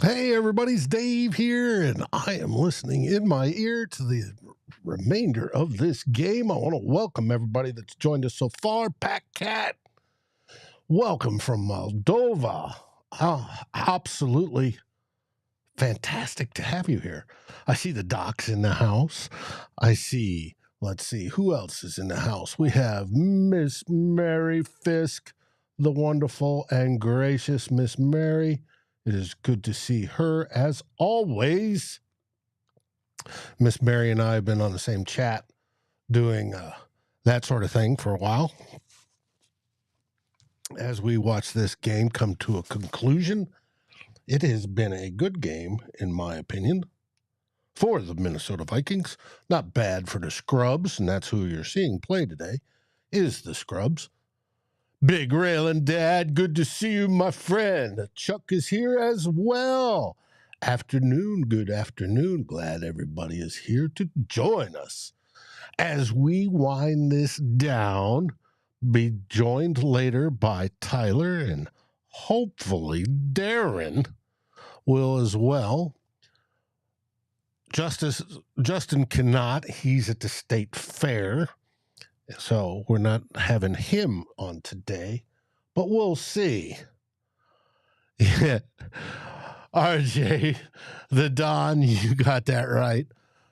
Hey, everybody's Dave here, and I am listening in my ear to the remainder of this game. I want to welcome everybody that's joined us so far. Pat Cat, welcome from Moldova. Absolutely fantastic to have you here. I see the docs in the house. Let's see, who else is in the house? We have Miss Mary Fisk, the wonderful and gracious Miss Mary. It is good to see her as always. Miss Mary and I have been on the same chat doing that sort of thing for a while. As we watch this game come to a conclusion, it has been a good game, in my opinion, for the Minnesota Vikings. Not bad for the Scrubs, and that's who you're seeing play today, is the Scrubs. Big Railin' Dad, good to see you, my friend. Chuck is here as well. Good afternoon. Glad everybody is here to join us. As we wind this down, be joined later by Tyler and hopefully Darren will as well. Justin cannot. He's at the state fair. So we're not having him on today, but we'll see. Yeah. RJ, the Don, you got that right.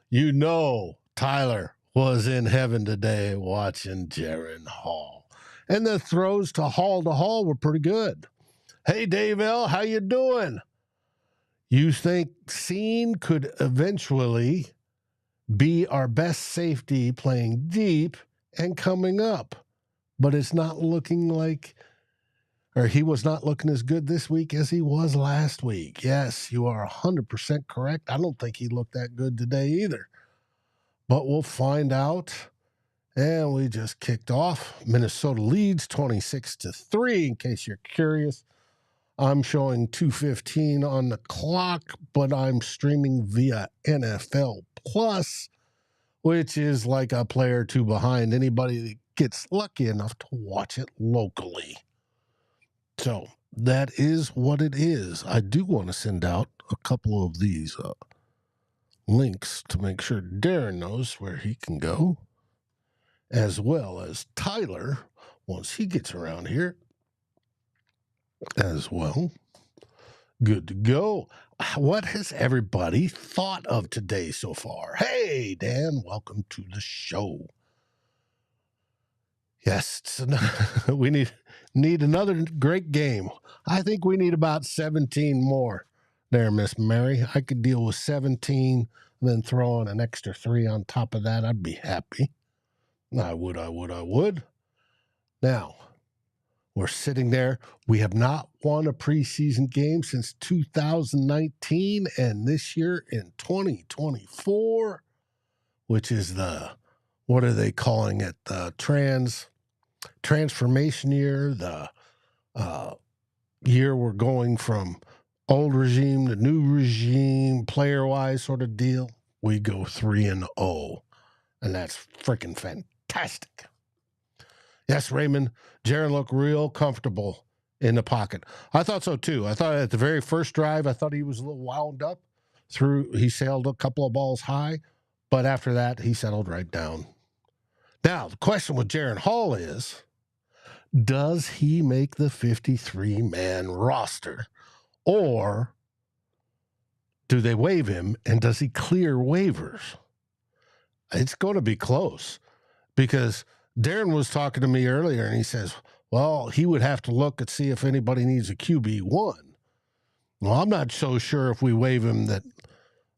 You know Tyler was in heaven today watching Jaren Hall. And the throws to Hall were pretty good. Hey, Dave L., how you doing? You think Cine could eventually be our best safety playing deep and coming up, but it's not looking like, or he was not looking as good this week as he was last week. Yes, you are 100% correct. I don't think he looked that good today either, but we'll find out. And we just kicked off. Minnesota leads 26-3, in case you're curious. I'm showing 2:15 on the clock, but I'm streaming via NFL Plus, which is like a player or two behind anybody that gets lucky enough to watch it locally. So that is what it is. I do want to send out a couple of these links to make sure Darren knows where he can go, as well as Tyler, once he gets around here as well. Good to go. What has everybody thought of today so far? Hey, Dan, welcome to the show. Yes, we need another great game. I think we need about 17 more there, Miss Mary. I could deal with 17, then throw in an extra 3 on top of that. I'd be happy. I would. Now, we're sitting there. We have not won a preseason game since 2019, and this year in 2024, which is what are they calling it? The transformation year, the year we're going from old regime to new regime, player-wise sort of deal. We go 3-0, and that's freaking fantastic. Yes, Raymond, Jaren looked real comfortable in the pocket. I thought so, too. I thought at the very first drive, I thought he was a little wound up. He sailed a couple of balls high, but after that, he settled right down. Now, the question with Jaren Hall is, does he make the 53-man roster, or do they waive him, and does he clear waivers? It's going to be close, because Darren was talking to me earlier, and he says, well, he would have to look and see if anybody needs a QB1. Well, I'm not so sure if we waive him that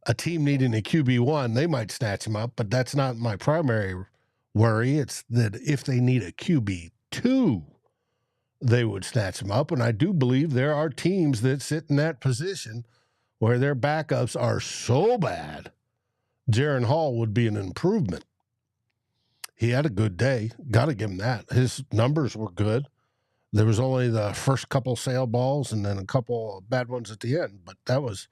a team needing a QB1, they might snatch him up, but that's not my primary worry. It's that if they need a QB2, they would snatch him up, and I do believe there are teams that sit in that position where their backups are so bad, Jaren Hall would be an improvement. He had a good day. Got to give him that. His numbers were good. There was only the first couple sail balls and then a couple bad ones at the end, but that was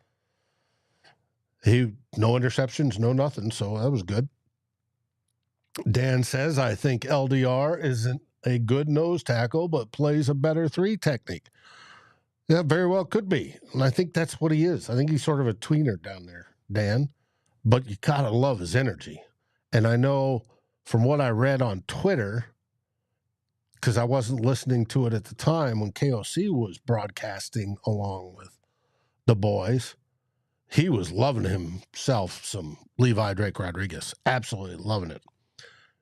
no interceptions, no nothing, so that was good. Dan says, I think LDR isn't a good nose tackle, but plays a better 3 technique. Yeah, very well could be. And I think that's what he is. I think he's sort of a tweener down there, Dan. But you gotta love his energy. And I know from what I read on Twitter, because I wasn't listening to it at the time when KOC was broadcasting along with the boys, he was loving himself some Levi Drake Rodriguez. Absolutely loving it.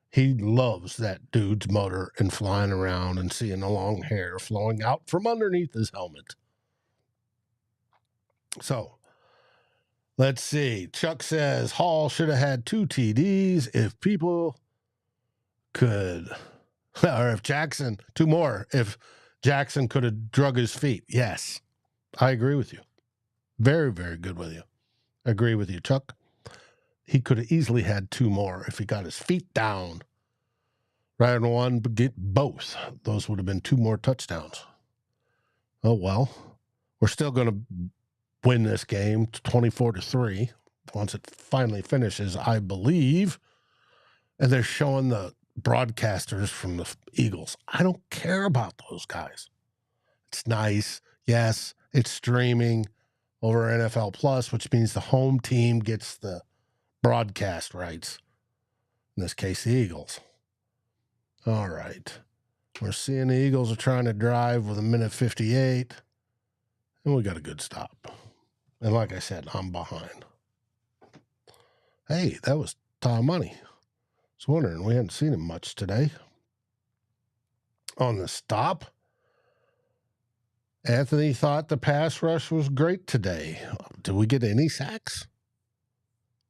He loves that dude's motor and flying around and seeing the long hair flowing out from underneath his helmet. So, let's see. Chuck says Hall should have had 2 TDs if people could, or if Jackson, 2 more, if Jackson could have drug his feet. Yes, I agree with you. Very, very good with you. Agree with you, Chuck. He could have easily had 2 more if he got his feet down. Right on one, but get both. Those would have been 2 more touchdowns. Oh, well. We're still going to win this game 24-3 once it finally finishes, I believe. And they're showing the broadcasters from the Eagles. I don't care about those guys. It's nice. Yes, it's streaming over NFL Plus, which means the home team gets the broadcast rights. In this case, the Eagles. All right. We're seeing the Eagles are trying to drive with 1:58, and we got a good stop. And like I said, I'm behind. Hey, that was Tom Money. I was wondering, we hadn't seen him much today. On the stop, Anthony thought the pass rush was great today. Did we get any sacks?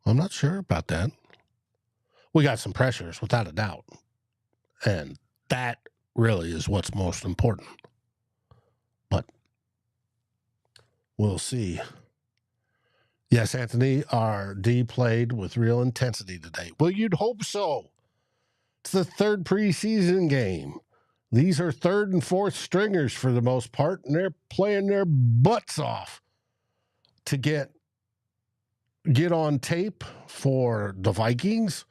I'm not sure about that. We got some pressures, without a doubt. And that really is what's most important. But we'll see. Yes, Anthony, our D played with real intensity today. Well, you'd hope so. It's the 3rd preseason game. These are 3rd and 4th stringers for the most part, and they're playing their butts off to get on tape for the Vikings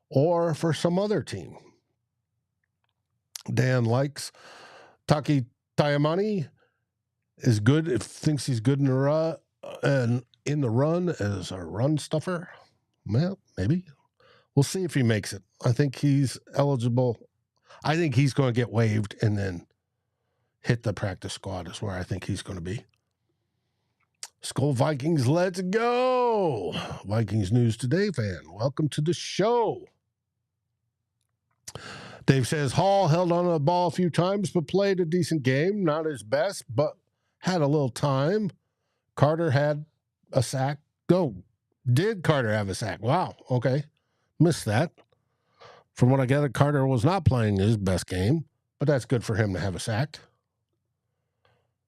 or for some other team. Dan likes Taki Taimani is good, thinks he's good in the run, and in the run as a run stuffer. Well, maybe. We'll see if he makes it. I think he's eligible. I think he's going to get waived and then hit the practice squad is where I think he's going to be. SKOL Vikings, let's go. Vikings News Today fan, welcome to the show. Dave says, Hall held on to the ball a few times, but played a decent game. Not his best, but had a little time. Carter had a sack. Oh, did Carter have a sack? Wow, okay. Missed that. From what I gathered, Carter was not playing his best game, but that's good for him to have a sack.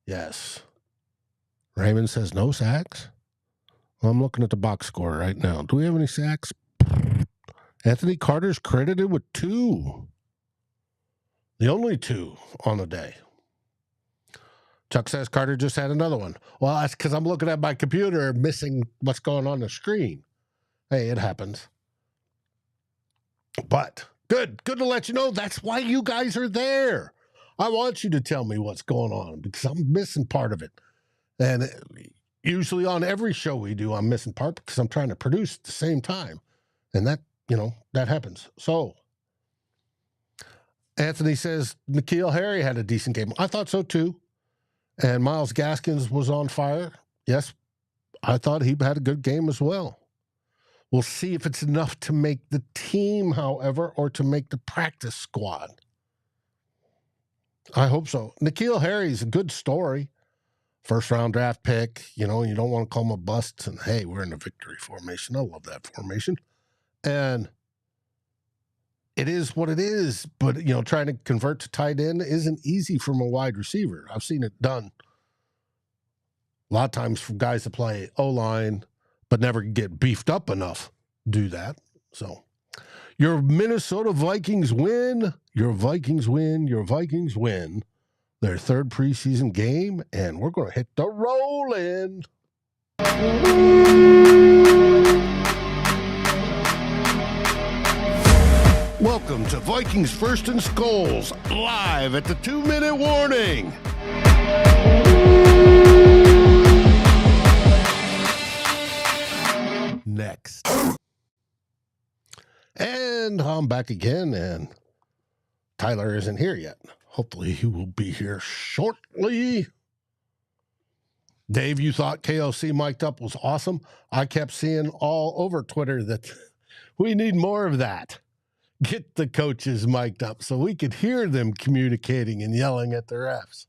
Yes. Raymond says no sacks. Well, I'm looking at the box score right now. Do we have any sacks? Anthony Carter's credited with 2. The only 2 on the day. Chuck says Carter just had another one. Well, that's because I'm looking at my computer missing what's going on the screen. Hey, it happens. But good to let you know that's why you guys are there. I want you to tell me what's going on because I'm missing part of it. And usually on every show we do, I'm missing part because I'm trying to produce at the same time. And that, that happens. So Anthony says N'Keal Harry had a decent game. I thought so too. And Myles Gaskins was on fire. Yes, I thought he had a good game as well. We'll see if it's enough to make the team, however, or to make the practice squad. I hope so. N'Keal Harry's a good story. First-round draft pick. You don't want to call him a bust. And, hey, we're in a victory formation. I love that formation. And it is what it is. But, trying to convert to tight end isn't easy from a wide receiver. I've seen it done a lot of times from guys that play O-line but never get beefed up enough do that. So your Minnesota Vikings win. Your Vikings win. Your Vikings win their 3rd preseason game, and we're going to hit the roll-in. Welcome to Vikings First and SKOLs, live at the 2-minute warning. And I'm back again, and Tyler isn't here yet. Hopefully he will be here shortly. Dave, you thought KOC mic'd up was awesome. I kept seeing all over Twitter that we need more of that. Get the coaches mic'd up so we could hear them communicating and yelling at the refs.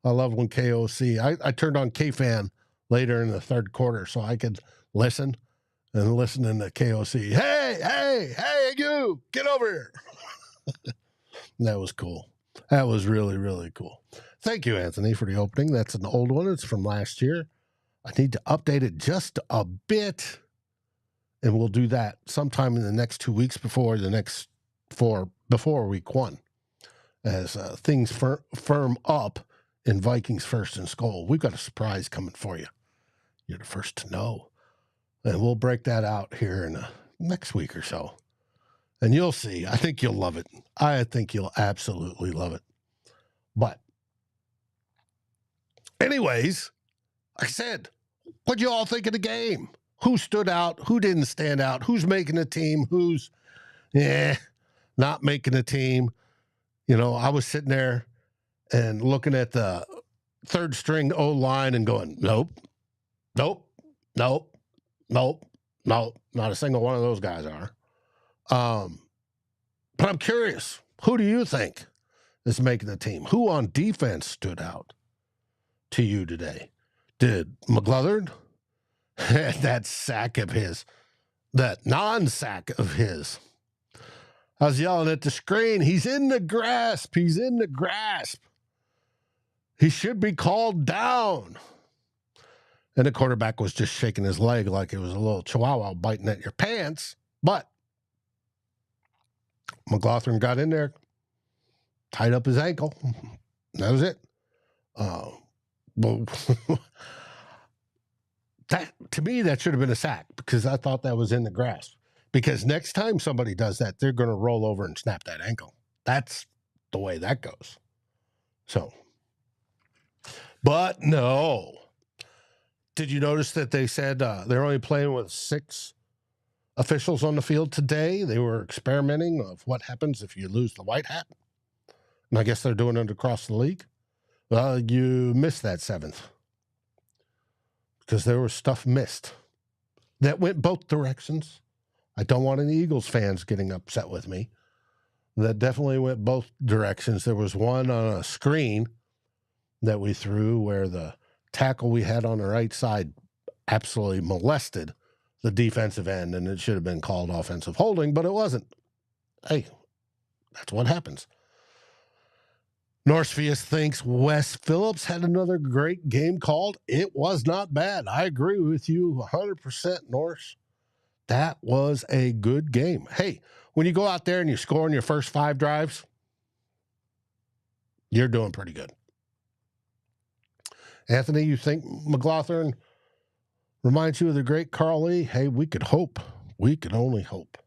I love when KOC, I turned on K-Fan later in the third quarter so I could listen and listening to KOC. Hey, you, get over here. That was cool. That was really, really cool. Thank you, Anthony, for the opening. That's an old one. It's from last year. I need to update it just a bit, and we'll do that sometime in the next 2 weeks before week one, as things firm up in Vikings First and SKOL. We've got a surprise coming for you. You're the first to know, and we'll break that out here in the next week or so, and you'll see. I think you'll love it. I think you'll absolutely love it. But anyways, like I said, what'd you all think of the game? Who stood out? Who didn't stand out? Who's making the team? Who's not making the team? You know, I was sitting there and looking at the third string O-line and going, nope. Not a single one of those guys are. But I'm curious, who do you think is making the team? Who on defense stood out to you today? Did McGlothern, that sack of his, that non-sack of his, I was yelling at the screen, he's in the grasp. He should be called down. And the quarterback was just shaking his leg like it was a little chihuahua biting at your pants. But McGlothern got in there, tied up his ankle. That was it. Well, that, to me, that should have been a sack because I thought that was in the grasp. Because next time somebody does that, they're going to roll over and snap that ankle. That's the way that goes. So, but no. Did you notice that they said they're only playing with 6 officials on the field today? They were experimenting of what happens if you lose the white hat. And I guess they're doing it across the league. Well, you missed that 7th. Because there was stuff missed. That went both directions. I don't want any Eagles fans getting upset with me. That definitely went both directions. There was one on a screen that we threw where the tackle we had on the right side absolutely molested the defensive end, and it should have been called offensive holding, but it wasn't. Hey, that's what happens. Norsefius thinks Wes Phillips had another great game called. It was not bad. I agree with you 100%, Norse. That was a good game. Hey, when you go out there and you score in your first 5 drives, you're doing pretty good. Anthony, you think McGlothern reminds you of the great Carl Lee? Hey, we could hope. We could only hope.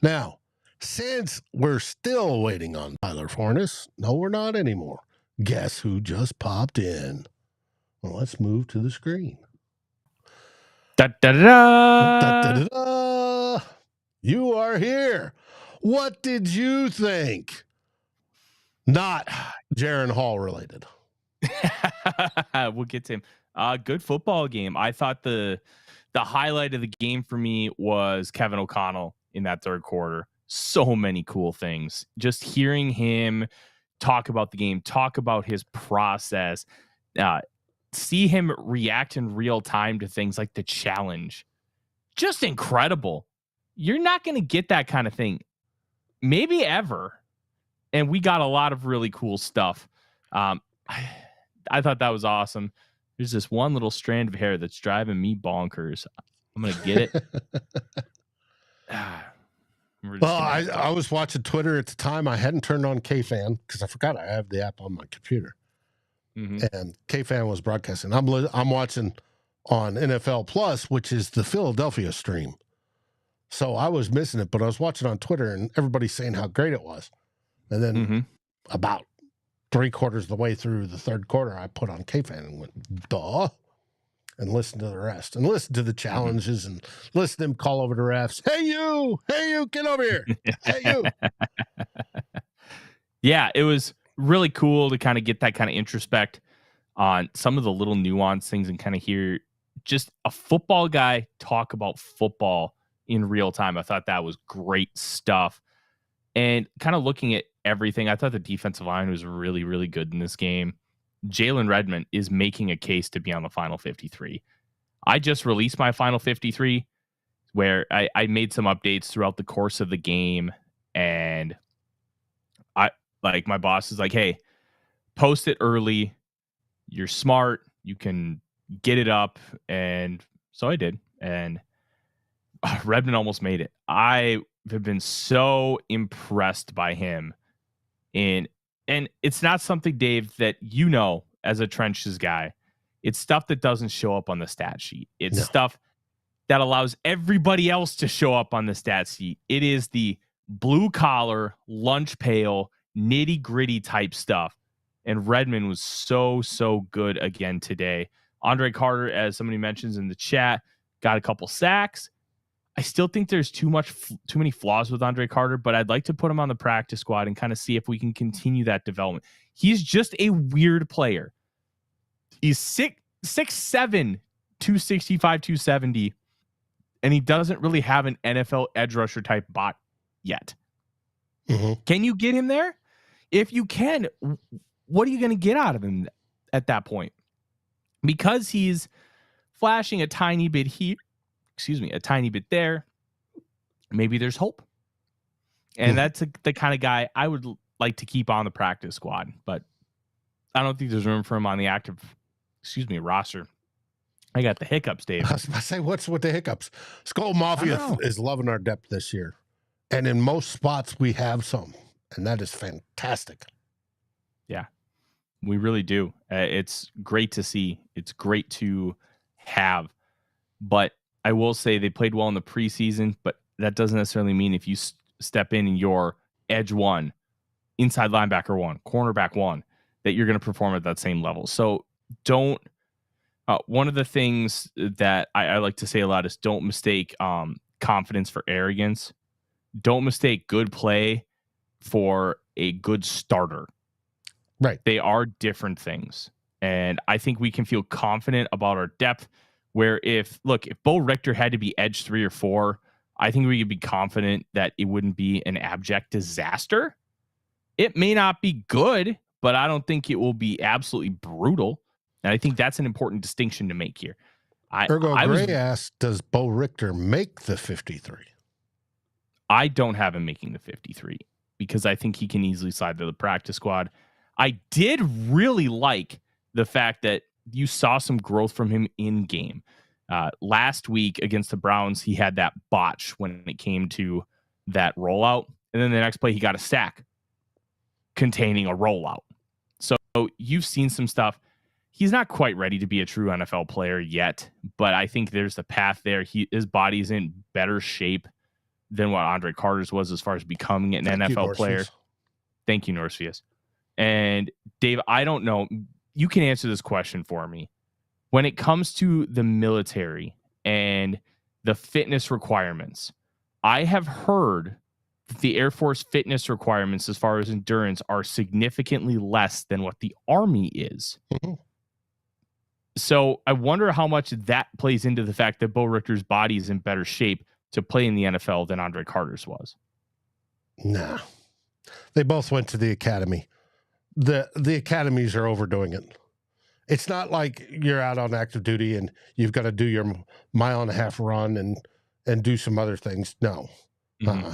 Now, since we're still waiting on Tyler Fornes, no, we're not anymore. Guess who just popped in? Well, let's move to the screen. Da, da, da, da. Da, da, da, da. You are here. What did you think? Not Jaren Hall related. We'll get to him. Good football game. I thought the highlight of the game for me was Kevin O'Connell in that third quarter. So many cool things. Just hearing him talk about the game, talk about his process, see him react in real time to things like the challenge. Just incredible. You're not going to get that kind of thing maybe ever. And we got a lot of really cool stuff. I thought that was awesome. There's this one little strand of hair that's driving me bonkers. I'm going to get it. Well, I was watching Twitter at the time. I hadn't turned on K-Fan because I forgot I have the app on my computer. Mm-hmm. And K-Fan was broadcasting. I'm watching on NFL Plus, which is the Philadelphia stream. So I was missing it, but I was watching on Twitter and everybody's saying how great it was. And then about 3/4 of the way through the third quarter, I put on K-Fan and went, duh. and listen to the rest and listen to the challenges and listen to them call over the refs. Hey, you, get over here. Hey, you. Yeah, it was really cool to kind of get that kind of introspect on some of the little nuanced things and kind of hear just a football guy talk about football in real time. I thought that was great stuff. And kind of looking at everything, I thought the defensive line was really, really good in this game. Jalen Redmond is making a case to be on the final 53. I just released my final 53 where I made some updates throughout the course of the game. And my boss is like, hey, post it early. You're smart. You can get it up. And so I did. And Redmond almost made it. I have been so impressed by him. And it's not something, Dave, that you know as a trenches guy. It's stuff that doesn't show up on the stat sheet. It's stuff that allows everybody else to show up on the stat sheet. It is the blue collar, lunch pail, nitty gritty type stuff. And Redmond was so good again today. Andre Carter, as somebody mentions in the chat, got a couple sacks. I still think there's too many flaws with Andre Carter, but I'd like to put him on the practice squad and kind of see if we can continue that development. He's just a weird player. He's 6'7", 265, 270, and he doesn't really have an NFL edge rusher type bot yet. Mm-hmm. Can you get him there? If you can, what are you going to get out of him at that point? Because he's flashing a tiny bit here, a tiny bit there, maybe there's hope. And that's the kind of guy I would like to keep on the practice squad, but I don't think there's room for him on the active, roster. I got the hiccups, Dave. I was about to say, what's with the hiccups? SKOL Mafia is loving our depth this year. And in most spots, we have some. And that is fantastic. Yeah, we really do. It's great to see. It's great to have. But I will say they played well in the preseason, but that doesn't necessarily mean if you step in your edge one, inside linebacker one, cornerback one, that you're going to perform at that same level. So don't. One of the things that I like to say a lot is don't mistake confidence for arrogance. Don't mistake good play for a good starter. Right. They are different things. And I think we can feel confident about our depth where if Bo Richter had to be edge 3 or 4, I think we could be confident that it wouldn't be an abject disaster. It may not be good, but I don't think it will be absolutely brutal. And I think that's an important distinction to make here. Gray asked, does Bo Richter make the 53? I don't have him making the 53 because I think he can easily slide to the practice squad. I did really like the fact that you saw some growth from him in game. Last week against the Browns, he had that botch when it came to that rollout. And then the next play, he got a sack containing a rollout. So you've seen some stuff. He's not quite ready to be a true NFL player yet, but I think there's the path there. His body's in better shape than what Andre Carter's was as far as becoming an NFL player. Thank you, Norsefius. And Dave, I don't know. You can answer this question for me. When it comes to the military and the fitness requirements, I have heard that the Air Force fitness requirements as far as endurance are significantly less than what the Army is. Mm-hmm. So I wonder how much that plays into the fact that Bo Richter's body is in better shape to play in the NFL than Andre Carter's was. Nah. They both went to the academy. The academies are overdoing it. It's not like you're out on active duty and you've got to do your 1.5 mile run and do some other things. No. Mm-hmm.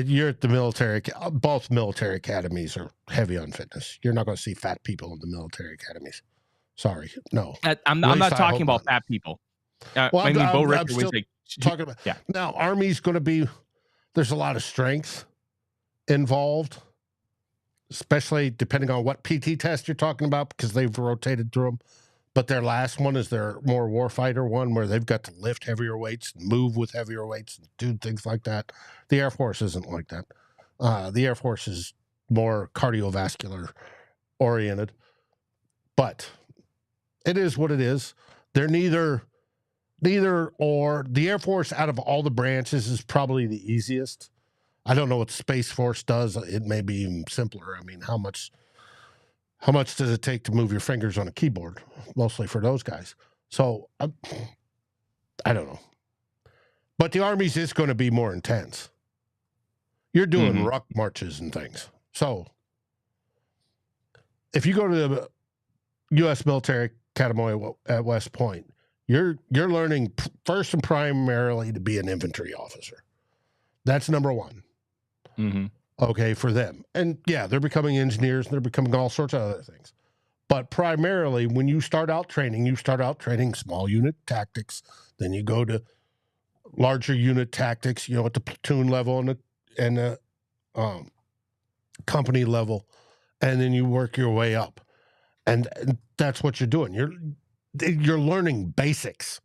You're at the military. Both military academies are heavy on fitness. You're not going to see fat people in the military academies. Sorry. No. I'm not talking about fat people. Bo Richter was talking about. Yeah. Now, Army's going to be, there's a lot of strength involved, especially depending on what PT test you're talking about, because they've rotated through them. But their last one is their more warfighter one where they've got to lift heavier weights, and move with heavier weights, and do things like that. The Air Force isn't like that. The Air Force is more cardiovascular oriented. But it is what it is. They're neither or. The Air Force, out of all the branches, is probably the easiest. I don't know what Space Force does. It may be even simpler. I mean, how much does it take to move your fingers on a keyboard? Mostly for those guys. So I don't know. But the Army's is going to be more intense. You're doing ruck marches and things. So if you go to the U.S. Military Academy at West Point, you're learning first and primarily to be an infantry officer. That's number one. Okay, for them. And yeah, they're becoming engineers and they're becoming all sorts of other things. But primarily, when you start out training small unit tactics. Then you go to larger unit tactics, at the platoon level and the company level. And then you work your way up. And that's what you're doing. You're learning basics.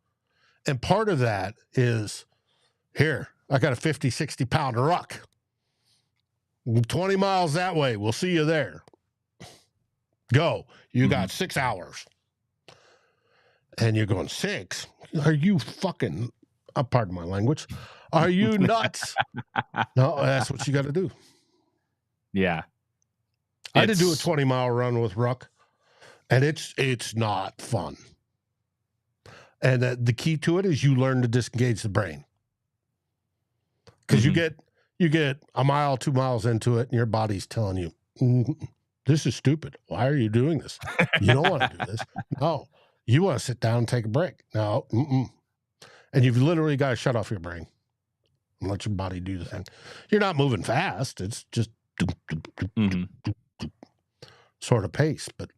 And part of that is, here, I got a 50, 60-pound ruck. 20 miles that way. We'll see you there. Go. You got 6 hours. And you're going, 6? Are you fucking, pardon my language, are you nuts? No, that's what you got to do. Yeah. I had to do a 20-mile run with ruck, and it's not fun. And the key to it is you learn to disengage the brain. Because you get a mile, 2 miles into it, and your body's telling you, this is stupid. Why are you doing this? You don't want to do this. No. You want to sit down and take a break. No. And you've literally got to shut off your brain and let your body do the thing. You're not moving fast. It's just sort of pace, but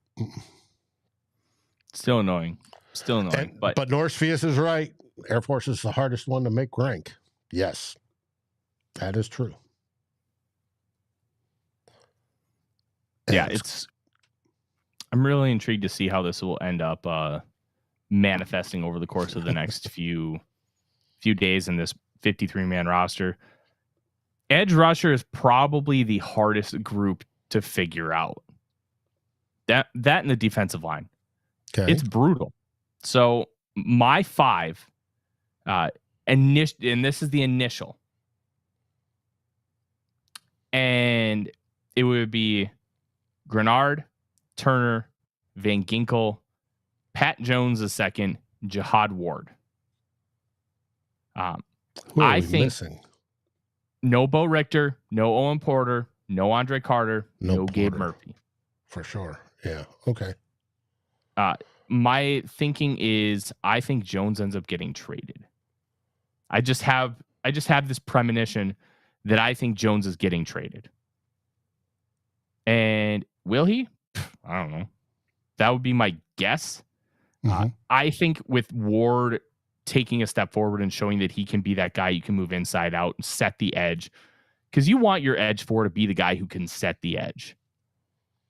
still annoying. But Norsefius is right. Air Force is the hardest one to make rank. Yes. That is true. Yeah, I'm really intrigued to see how this will end up manifesting over the course of the next few days in this 53-man roster. Edge rusher is probably the hardest group to figure out. That and the defensive line. Okay. It's brutal. So my 5, and this is the initial. And it would be Grenard, Turner, Van Ginkel, Pat Jones II, Jihad Ward. I think missing? No Bo Richter, no Owen Porter, no Andre Carter, no Gabe Murphy. For sure. Yeah. Okay. My thinking is I think Jones ends up getting traded. I just have this premonition that I think Jones is getting traded. And will he? I don't know. That would be my guess. I think with Ward taking a step forward and showing that he can be that guy you can move inside out and set the edge, because you want your edge 4 to be the guy who can set the edge.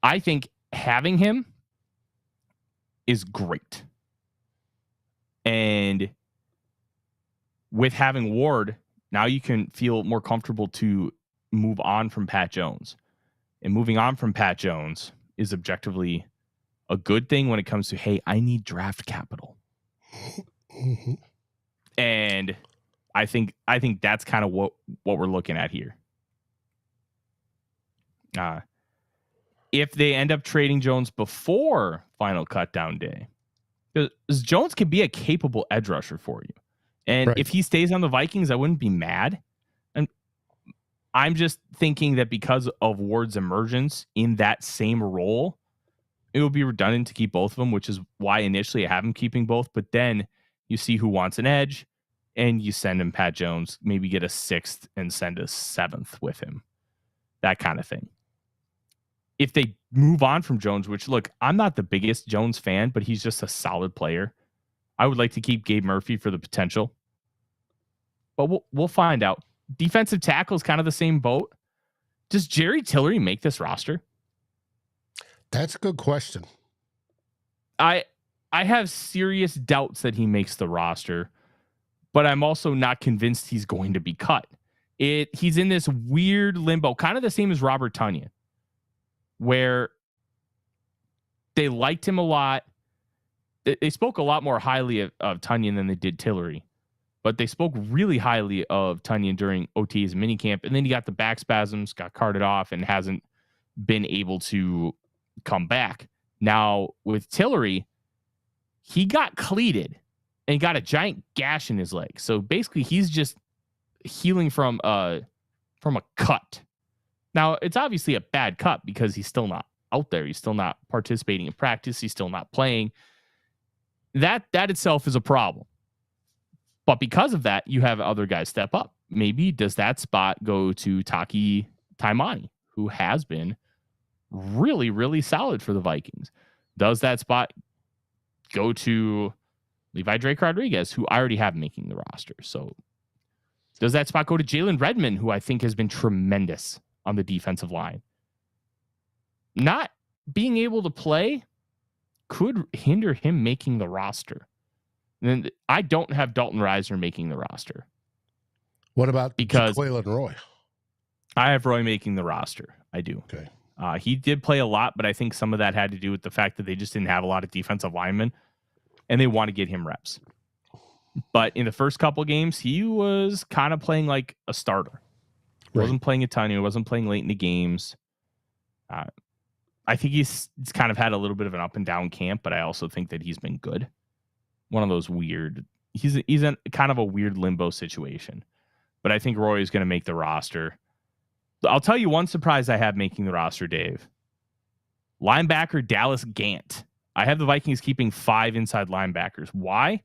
I think having him is great. And with having Ward, now you can feel more comfortable to move on from Pat Jones. And moving on from Pat Jones is objectively a good thing when it comes to, hey, I need draft capital. And I think that's kind of what we're looking at here. If they end up trading Jones before final cutdown day, because Jones can be a capable edge rusher for you. And if he stays on the Vikings, I wouldn't be mad. And I'm just thinking that because of Ward's emergence in that same role, it would be redundant to keep both of them, which is why initially I have him keeping both. But then you see who wants an edge, and you send him Pat Jones, maybe get a 6th and send a 7th with him. That kind of thing. If they move on from Jones, which, look, I'm not the biggest Jones fan, but he's just a solid player. I would like to keep Gabe Murphy for the potential. But we'll find out. Defensive tackle is kind of the same boat. Does Jerry Tillery make this roster? That's a good question. I have serious doubts that he makes the roster, but I'm also not convinced he's going to be cut. He's in this weird limbo, kind of the same as Robert Tonyan, where they liked him a lot. they spoke a lot more highly of Tunyon than they did Tillery. But they spoke really highly of Tunyon during OT's minicamp. And then he got the back spasms, got carted off, and hasn't been able to come back. Now, with Tillery, he got cleated and got a giant gash in his leg. So basically, he's just healing from a cut. Now, it's obviously a bad cut because he's still not out there. He's still not participating in practice. He's still not playing. That itself is a problem. But because of that, you have other guys step up. Maybe does that spot go to Taki Taimani, who has been really, really solid for the Vikings? Does that spot go to Levi Drake Rodriguez, who I already have making the roster? So does that spot go to Jalen Redmond, who I think has been tremendous on the defensive line? Not being able to play could hinder him making the roster. And I don't have Dalton Reisner making the roster. What about Jaquelin Roy? I have Roy making the roster. I do. Okay. He did play a lot, but I think some of that had to do with the fact that they just didn't have a lot of defensive linemen, and they want to get him reps. But in the first couple games, he was kind of playing like a starter. He wasn't playing a ton. He wasn't playing late in the games. I think he's kind of had a little bit of an up and down camp, but I also think that he's been good. One of those weird, he's in kind of a weird limbo situation. But I think Roy is going to make the roster. I'll tell you one surprise I have making the roster, Dave. Linebacker Dallas Gant. I have the Vikings keeping 5 inside linebackers. Why?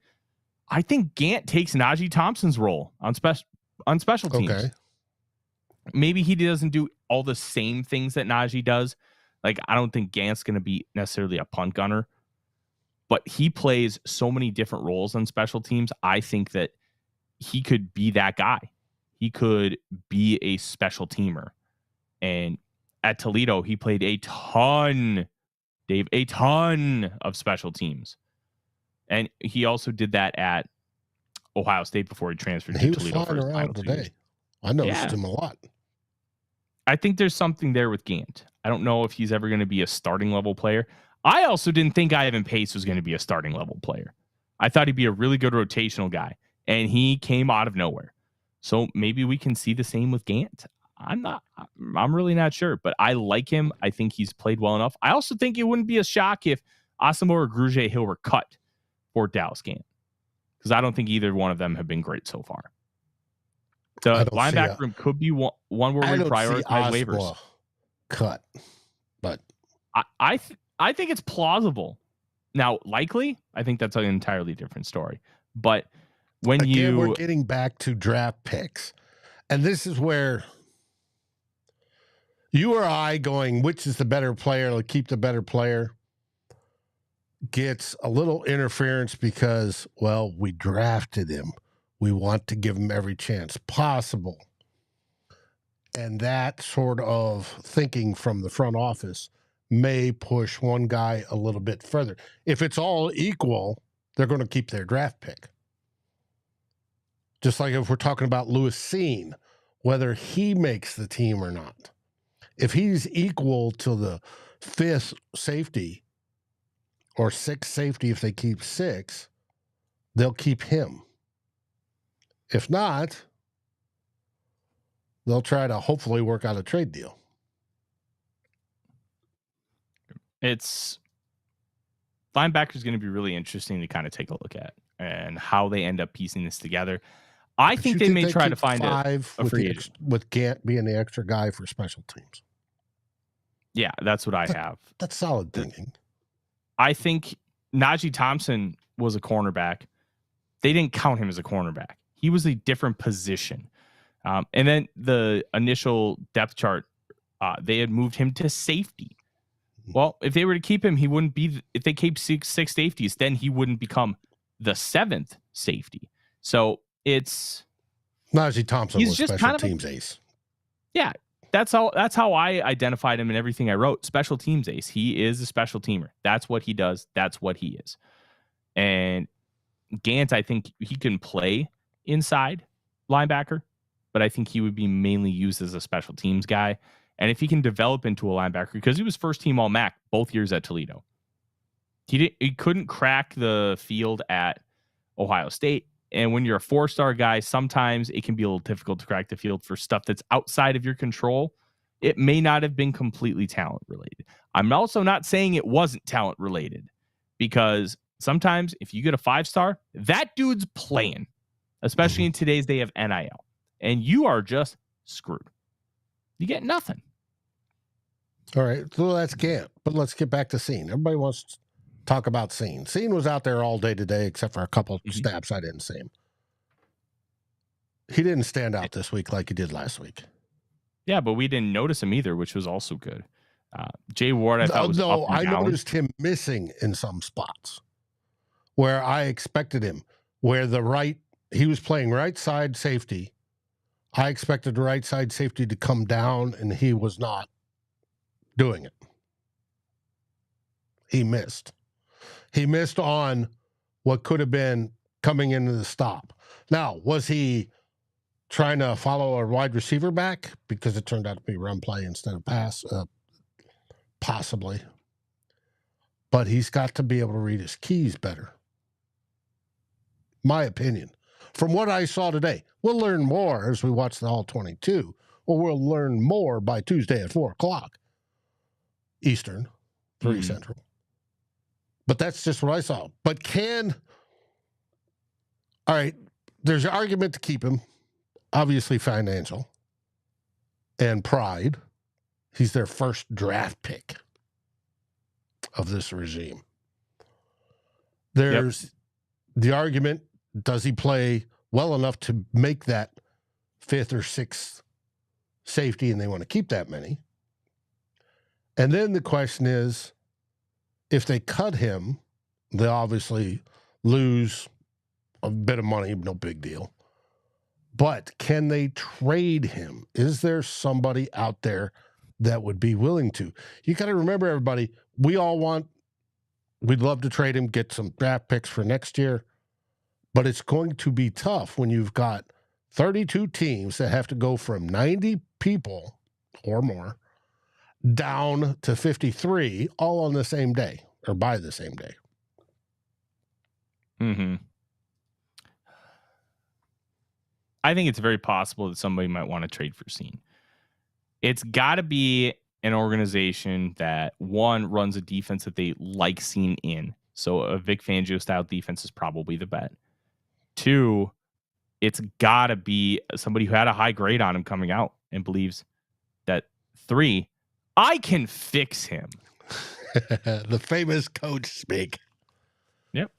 I think Gant takes Najee Thompson's role on special teams. Okay. Maybe he doesn't do all the same things that Najee does. Like, I don't think Gant's going to be necessarily a punt gunner, but he plays so many different roles on special teams. I think that he could be that guy. He could be a special teamer. And at Toledo, he played a ton, Dave, a ton of special teams. And he also did that at Ohio State before he transferred to Toledo. He was flying around today. I noticed him a lot. I think there's something there with Gant. I don't know if he's ever going to be a starting level player. I also didn't think Ivan Pace was going to be a starting level player. I thought he'd be a really good rotational guy, and he came out of nowhere. So maybe we can see the same with Gant. I'm really not sure, but I like him. I think he's played well enough. I also think it wouldn't be a shock if Asamoah or Grugier Hill were cut for Dallas Gant, because I don't think either one of them have been great so far. The linebacker room could be one where we prioritize waivers. Cut, but I think it's plausible. Now, likely, I think that's an entirely different story. But when we're getting back to draft picks, and this is where you or I going, which is the better player, like keep the better player, gets a little interference because, well, we drafted him. We want to give him every chance possible. And that sort of thinking from the front office may push one guy a little bit further. If it's all equal, they're going to keep their draft pick. Just like if we're talking about Lewis Cine, whether he makes the team or not. If he's equal to the 5th safety or 6th safety, if they keep 6, they'll keep him. If not, they'll try to hopefully work out a trade deal. It's linebacker is going to be really interesting to kind of take a look at and how they end up piecing this together. I think they may try to find a free agent with Gant being the extra guy for special teams. Yeah, that's what I have. That's solid thinking. I think Najee Thompson was a cornerback. They didn't count him as a cornerback. He was a different position. And then the initial depth chart, they had moved him to safety. Well, if they were to keep him, he wouldn't be. If they keep six safeties, then he wouldn't become the 7th safety. So it's Najee Thompson was just special teams ace. Yeah, that's how I identified him in everything I wrote. Special teams ace. He is a special teamer. That's what he does. That's what he is. And Gant, I think he can play inside linebacker, but I think he would be mainly used as a special teams guy. And if he can develop into a linebacker, because he was first team All-MAC both years at Toledo, He couldn't crack the field at Ohio State. And when you're a 4-star guy, sometimes it can be a little difficult to crack the field for stuff that's outside of your control. It may not have been completely talent related. I'm also not saying it wasn't talent related, because sometimes if you get a 5-star, that dude's playing, especially in today's day of NIL, and you are just screwed. You get nothing. All right, so that's Gant, but let's get back to Cine. Everybody wants to talk about Cine. Cine was out there all day today, except for a couple of snaps I didn't see him. He didn't stand out this week like he did last week. Yeah, but we didn't notice him either, which was also good. Jay Ward, I thought was up and down. Noticed him missing in some spots where I expected him, where he was playing right side safety. I expected the right side safety to come down, and he was not doing it. He missed. He missed on what could have been coming into the stop. Now, was he trying to follow a wide receiver back because it turned out to be run play instead of pass? Possibly. But he's got to be able to read his keys better. My opinion. From what I saw today, we'll learn more as we watch the All 22, or we'll learn more by Tuesday at 4 o'clock Eastern, 3 Central. But that's just what I saw. But all right, there's an argument to keep him. Obviously financial and pride. He's their first draft pick of this regime. There's the argument, does he play well enough to make that 5th or 6th safety, and they want to keep that many? And then the question is, if they cut him, they obviously lose a bit of money, no big deal. But can they trade him? Is there somebody out there that would be willing to? You got to remember, everybody, we'd love to trade him, get some draft picks for next year, but it's going to be tough when you've got 32 teams that have to go from 90 people or more down to 53 all on the same day or by the same day. I think it's very possible that somebody might want to trade for Cine. It's got to be an organization that, one, runs a defense that they like Cine in. So a Vic Fangio style defense is probably the bet. 2, it's got to be somebody who had a high grade on him coming out and believes that. 3, I can fix him. The famous coach speak. Yep.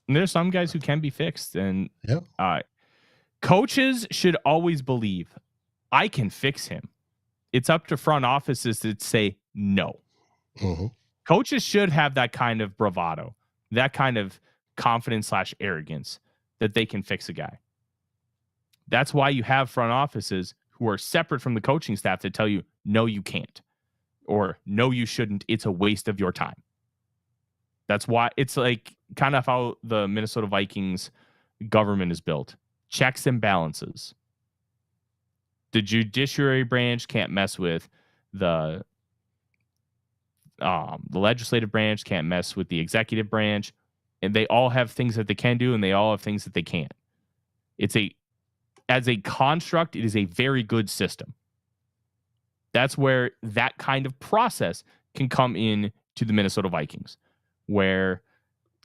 And there's some guys who can be fixed. And coaches should always believe, I can fix him. It's up to front offices to say no. Coaches should have that kind of bravado, that kind of confidence / arrogance that they can fix a guy. That's why you have front offices who are separate from the coaching staff that tell you, no, you can't. Or no, you shouldn't. It's a waste of your time. That's why it's like kind of how the Minnesota Vikings government is built. Checks and balances. The judiciary branch can't mess with the legislative branch, can't mess with the executive branch, and they all have things that they can do, and they all have things that they can't. As a construct, it is a very good system. That's where that kind of process can come in to the Minnesota Vikings, where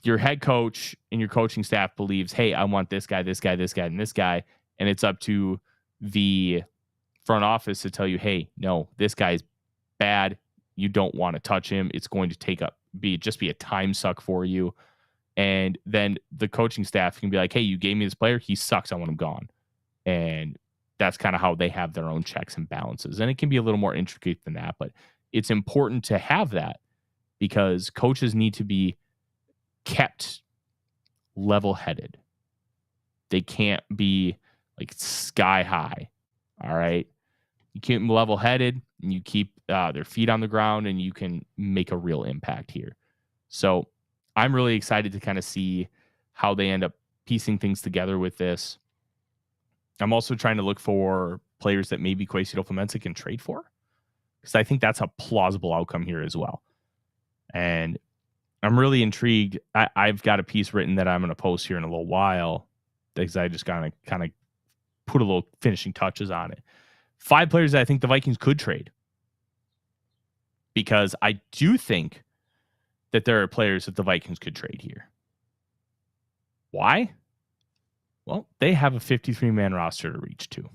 your head coach and your coaching staff believes, hey, I want this guy, this guy, this guy, and this guy. And it's up to the front office to tell you, hey, no, this guy's bad. You don't want to touch him. It's going to just be a time suck for you. And then the coaching staff can be like, hey, you gave me this player. He sucks. I want him gone. And that's kind of how they have their own checks and balances. And it can be a little more intricate than that, but it's important to have that because coaches need to be kept level-headed. They can't be like sky high. All right. You keep them level-headed and you keep their feet on the ground and you can make a real impact here. So I'm really excited to kind of see how they end up piecing things together with this. I'm also trying to look for players that maybe Kwesi Adofo-Mensah can trade for, because I think that's a plausible outcome here as well. And I'm really intrigued. I've got a piece written that I'm going to post here in a little while because I just got to kind of put a little finishing touches on it. 5 players that I think the Vikings could trade, because I do think that there are players that the Vikings could trade here. Why? Well, they have a 53-man roster to reach to.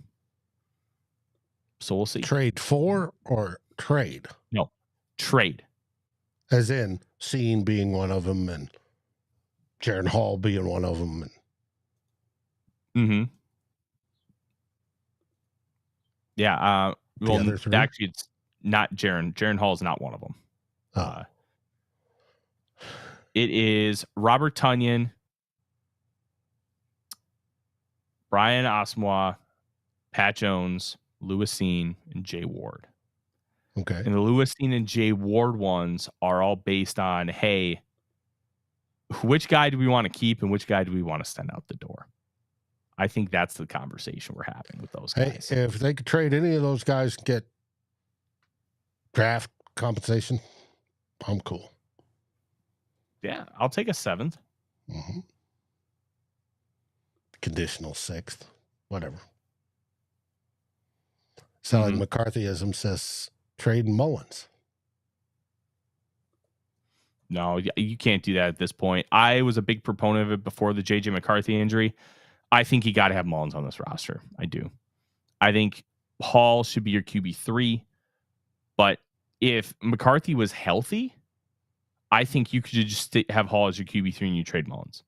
So we'll see. Trade for or trade? No, trade. As in Cine being one of them and Jaren Hall being one of them. Yeah. Well, actually, it's not Jaren. Jaren Hall is not one of them. Oh. It is Robert Tonyan, Brian Asamoah, Pat Jones, Lewis Cine, and Jay Ward. Okay. And the Lewis Cine and Jay Ward ones are all based on, hey, which guy do we want to keep and which guy do we want to send out the door? I think that's the conversation we're having with those guys. Hey, if they could trade any of those guys and get draft compensation, I'm cool. Yeah, I'll take a 7th. Mm-hmm. Conditional 6th, whatever. Sound like McCarthyism says trade Mullins. No, you can't do that at this point. I was a big proponent of it before the J.J. McCarthy injury. I think you got to have Mullins on this roster. I do. I think Hall should be your QB3. But if McCarthy was healthy, I think you could just have Hall as your QB3 and you trade Mullins.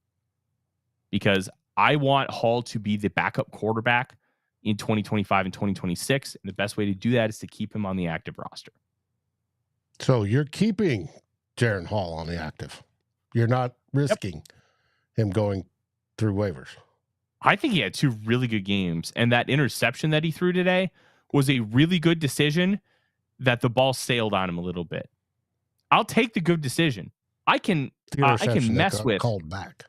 Because I want Hall to be the backup quarterback in 2025 and 2026. And the best way to do that is to keep him on the active roster. So you're keeping Jaren Hall on the active. You're not risking him going through waivers. I think he had 2 really good games. And that interception that he threw today was a really good decision that the ball sailed on him a little bit. I'll take the good decision. I can mess with called back.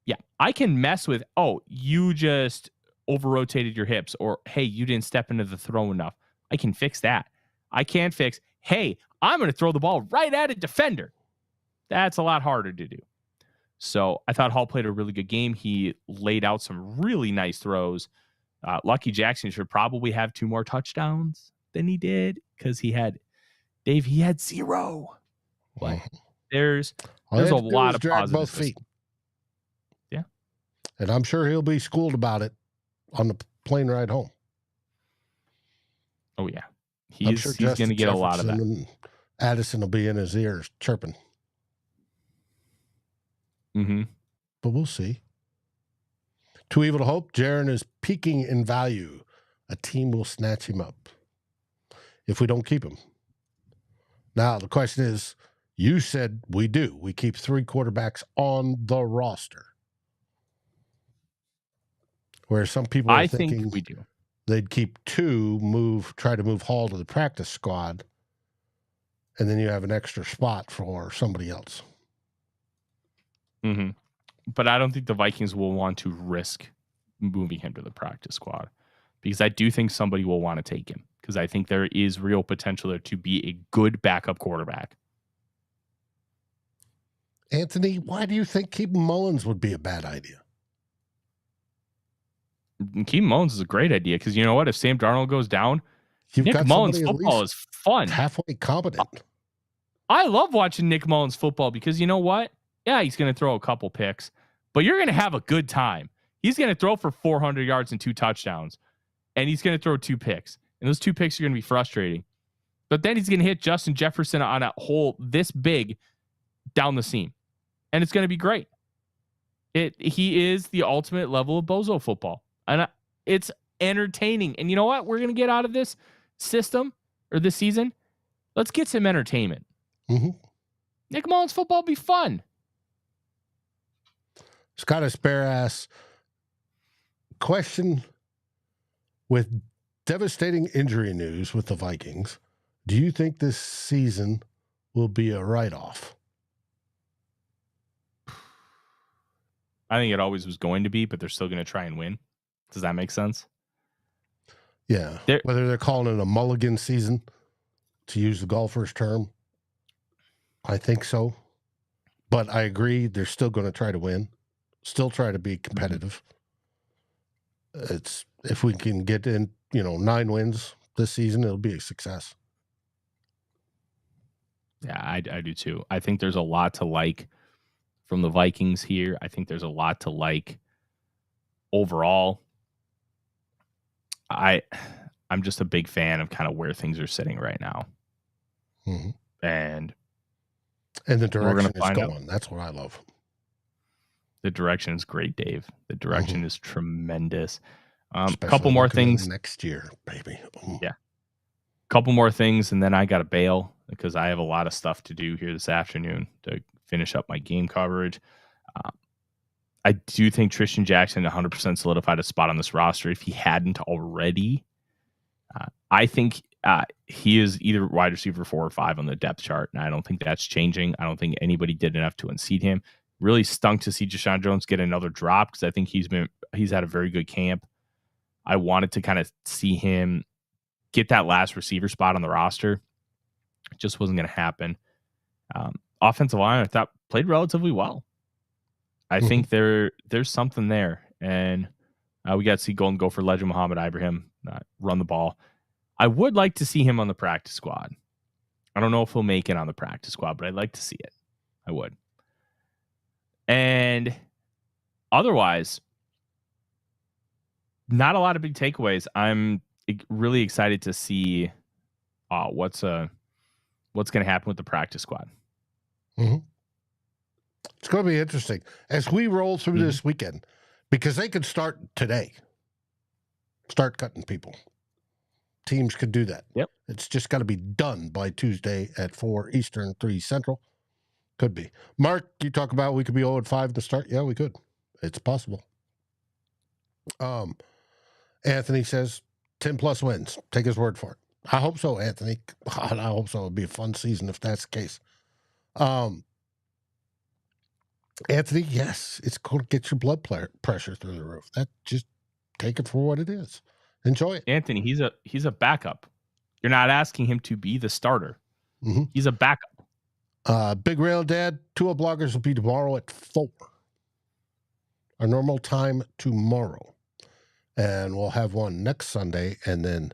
Yeah, I can mess with, oh, you just over-rotated your hips, or, hey, you didn't step into the throw enough. I can fix that. I can't fix, hey, I'm going to throw the ball right at a defender. That's a lot harder to do. So I thought Hall played a really good game. He laid out some really nice throws. Lucky Jackson should probably have 2 more touchdowns than he did, because he had 0. But there's a lot of positives. Both feet. Yeah. And I'm sure he'll be schooled about it on the plane ride home. Oh, yeah. He's going to get a lot of that. And Addison will be in his ears chirping. But we'll see. Too evil to hope. Jaren is peaking in value. A team will snatch him up if we don't keep him. Now, the question is, you said we do. We keep 3 quarterbacks on the roster. Where some people are thinking think we do. They'd keep 2, try to move Hall to the practice squad, and then you have an extra spot for somebody else. But I don't think the Vikings will want to risk moving him to the practice squad, because I do think somebody will want to take him, because I think there is real potential there to be a good backup quarterback. Anthony, why do you think keeping Mullins would be a bad idea? Keeping Mullins is a great idea, because you know what? If Sam Darnold goes down, Nick Mullins football is fun. Halfway competent. I love watching Nick Mullins football, because you know what? Yeah, he's going to throw a couple picks, but you're going to have a good time. He's going to throw for 400 yards and 2 touchdowns, and he's going to throw 2 picks. And those 2 picks are going to be frustrating. But then he's going to hit Justin Jefferson on a hole this big down the seam, and it's going to be great. He is the ultimate level of bozo football, and it's entertaining. And you know what? We're going to get out of this system or this season. Let's get some entertainment. Nick Mullins football be fun. Scott Asparass, question: with devastating injury news with the Vikings, do you think this season will be a write-off? I think it always was going to be, but they're still going to try and win. Does that make sense? Yeah. Whether they're calling it a mulligan season, to use the golfer's term, I think so. But I agree, they're still going to try to win, still try to be competitive. It's if we can get in, 9 wins this season, it'll be a success. Yeah, I do too. I think there's a lot to like from the Vikings here. I think there's a lot to like overall. I'm just a big fan of kind of where things are sitting right now. Mm-hmm. And the direction it's going. That's what I love. The direction is great, Dave. The direction is tremendous. A Especially couple more things next year, baby. Yeah. Couple more things, and then I got to bail because I have a lot of stuff to do here this afternoon to finish up my game coverage. I do think Trishton Jackson 100% solidified a spot on this roster if he hadn't already. I think he is either wide receiver 4 or 5 on the depth chart, and I don't think that's changing. I don't think anybody did enough to unseat him. Really stunk to see Deshaun Jones get another drop because I think he's had a very good camp. I wanted to kind of see him get that last receiver spot on the roster. It just wasn't going to happen. Offensive line, I thought, played relatively well. I think there's something there. And we got to see Golden Gopher legend Muhammad Ibrahim run the ball. I would like to see him on the practice squad. I don't know if he'll make it on the practice squad, but I'd like to see it. I would. And otherwise, not a lot of big takeaways. I'm really excited to see what's going to happen with the practice squad. Mm-hmm. It's going to be interesting as we roll through this weekend because they could start today. Start cutting people. Teams could do that. Yep. It's just got to be done by Tuesday at 4 Eastern, 3 Central. Could be. Mark, you talk about we could be 0-5 to start. Yeah, we could. It's possible. Anthony says 10+ wins. Take his word for it. I hope so, Anthony. God, I hope so. It'll be a fun season if that's the case. Anthony, yes, it's going to get your blood pressure through the roof. That just take it for what it is. Enjoy it. Anthony, he's a backup. You're not asking him to be the starter. Mm-hmm. He's a backup. Big Rail Dad, 2 bloggers will be tomorrow at 4. Our normal time tomorrow. And we'll have one next Sunday. And then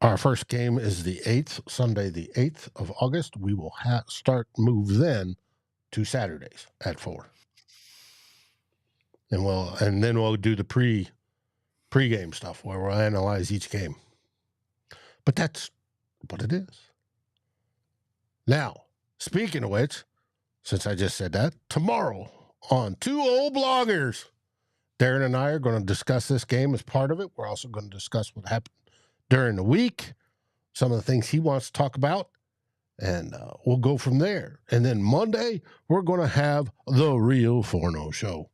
our first game is the 8th, Sunday, the 8th of August. We will move then to Saturdays at 4. And then we'll do the pre-game stuff where we'll analyze each game. But that's what it is. Now, speaking of which, since I just said that, tomorrow on 2 Old Bloggers, Darren and I are going to discuss this game as part of it. We're also going to discuss what happened during the week, some of the things he wants to talk about, and we'll go from there. And then Monday, we're going to have the Real Forno Show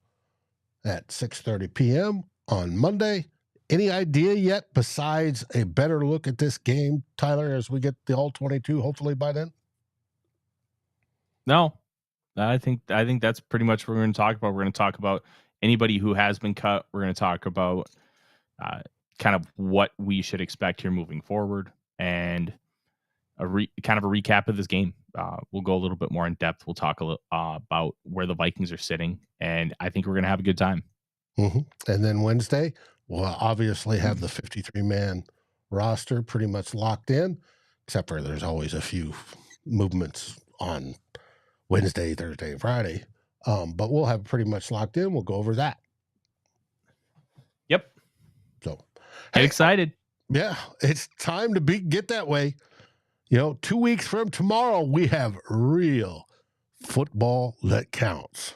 at 6:30 p.m. on Monday. Any idea yet besides a better look at this game, Tyler, as we get the All-22 hopefully by then? No, I think that's pretty much what we're going to talk about. We're going to talk about anybody who has been cut. We're going to talk about kind of what we should expect here moving forward and kind of a recap of this game. We'll go a little bit more in depth. We'll talk a little about where the Vikings are sitting, and I think we're going to have a good time. Mm-hmm. And then Wednesday, we'll obviously have the 53-man roster pretty much locked in, except for there's always a few movements on Wednesday, Thursday, and Friday. But we'll have pretty much locked in. We'll go over that. Yep. So get excited. Yeah, it's time to get that way. 2 weeks from tomorrow, we have real football that counts.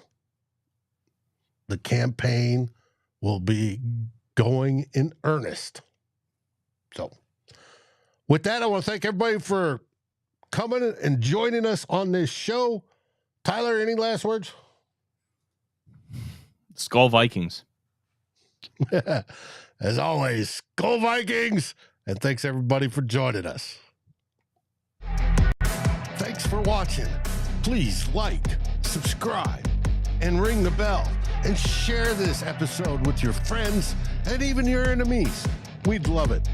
The campaign will be going in earnest. So with that, I want to thank everybody for coming and joining us on this show. Tyler, any last words? SKOL Vikings. As always, SKOL Vikings. And thanks everybody for joining us. Thanks for watching. Please like, subscribe, and ring the bell. And share this episode with your friends and even your enemies. We'd love it.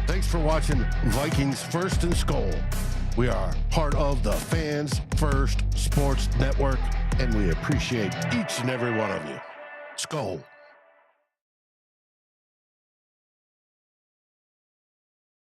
Thanks for watching Vikings First and SKOL. We are part of the Fans First Sports Network, and we appreciate each and every one of you. SKOL.